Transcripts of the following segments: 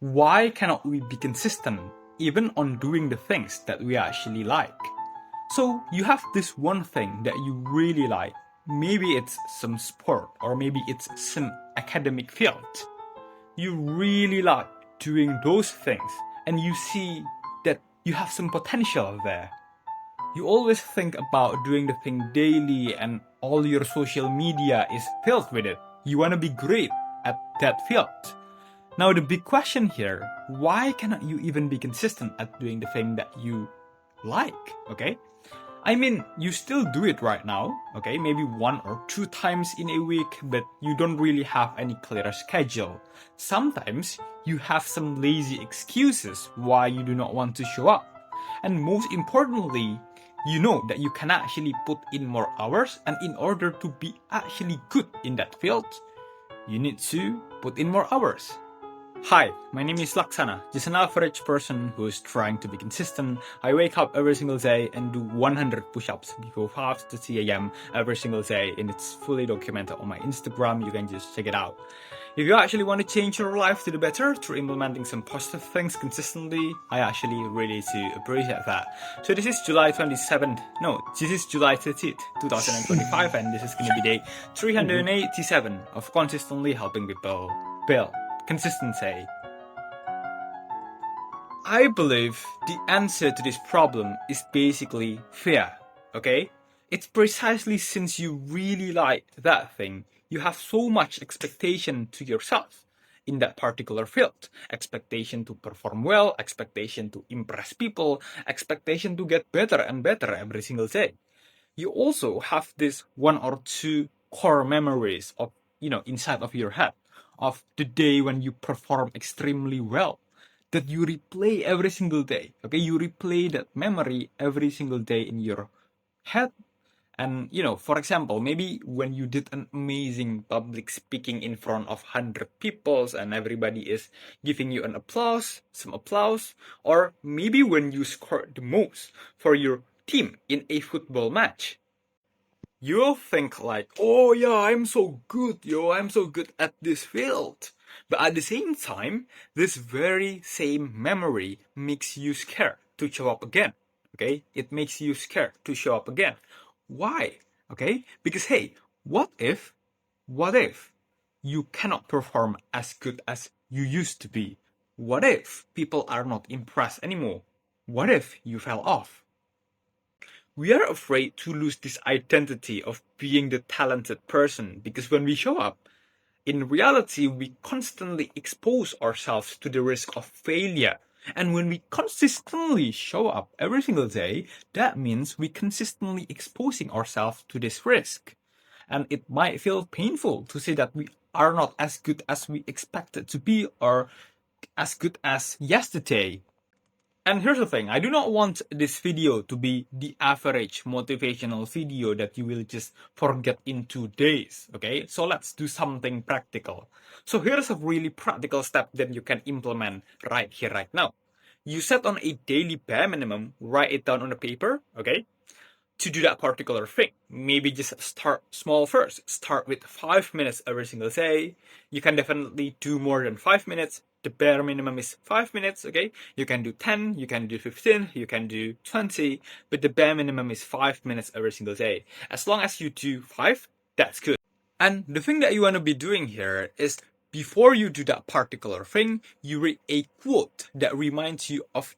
Why cannot we be consistent even on doing the things that we actually like? So you have this one thing that you really like. Maybe it's some sport or maybe it's some academic field. You really like doing those things and you see that you have some potential there. You always think about doing the thing daily and all your social media is filled with it. You want to be great at that field. Now the big question here, why cannot you even be consistent at doing the thing that you like, okay? I mean, you still do it right now, okay? Maybe 1 or 2 times in a week, but you don't really have any clear schedule. Sometimes you have some lazy excuses why you do not want to show up. And most importantly, you know that you can actually put in more hours, and in order to be actually good in that field, you need to put in more hours. Hi, my name is Laksana, just an average person who's trying to be consistent. I wake up every single day and do 100 push-ups before 5 to 3 a.m. every single day, and it's fully documented on my Instagram. You can just check it out. If you actually want to change your life to the better through implementing some positive things consistently, I actually really do appreciate that. So this is July 27th, no, this is July 30th, 2025, and this is going to be day 387 of consistently helping people build consistency. I believe the answer to this problem is basically fear, okay? It's precisely since you really like that thing, you have so much expectation to yourself in that particular field. Expectation to perform well, expectation to impress people, expectation to get better and better every single day. You also have this 1 or 2 core memories of, inside of your head of the day when you perform extremely well that you replay every single day. Okay, you replay that memory every single day in your head. And for example, maybe when you did an amazing public speaking in front of 100 people and everybody is giving you some applause, or maybe when you scored the most for your team in a football match. You'll think like, oh yeah, I'm so good, I'm so good at this field. But at the same time, this very same memory makes you scared to show up again. Okay? It makes you scared to show up again. Why? Okay? Because hey, what if you cannot perform as good as you used to be? What if people are not impressed anymore? What if you fell off? We are afraid to lose this identity of being the talented person because when we show up, in reality, we constantly expose ourselves to the risk of failure. And when we consistently show up every single day, that means we consistently exposing ourselves to this risk. And it might feel painful to say that we are not as good as we expected to be or as good as yesterday. And here's the thing, I do not want this video to be the average motivational video that you will just forget in 2 days, okay? So let's do something practical. So here's a really practical step that you can implement right here, right now. You set on a daily bare minimum, write it down on a paper, okay? To do that particular thing. Maybe just start small first. Start with 5 minutes every single day. You can definitely do more than 5 minutes. The bare minimum is 5 minutes, okay? You can do 10, you can do 15, you can do 20, but the bare minimum is 5 minutes every single day. As long as you do 5, that's good. And the thing that you want to be doing here is before you do that particular thing, you read a quote that reminds you of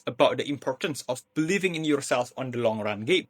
about the importance of believing in yourself on the long run game.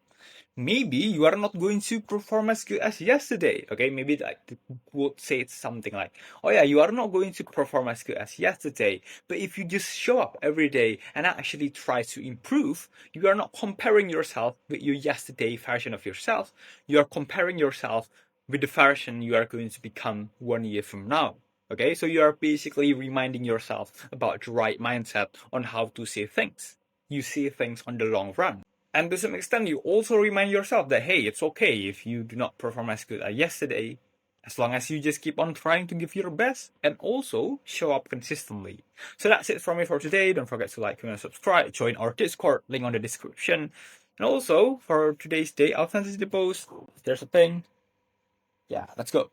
Maybe you are not going to perform as good as yesterday, okay? Maybe like the quote says something like, oh yeah, you are not going to perform as good as yesterday, but if you just show up every day and actually try to improve, you are not comparing yourself with your yesterday version of yourself, you are comparing yourself with the version you are going to become 1 year from now. Okay, so you are basically reminding yourself about the right mindset on how to see things. You see things on the long run. And to some extent, you also remind yourself that, hey, it's okay if you do not perform as good as yesterday, as long as you just keep on trying to give your best and also show up consistently. So that's it from me for today. Don't forget to like, comment, and subscribe. Join our Discord, link on the description. And also, for today's day authenticity post, there's a thing. Yeah, let's go.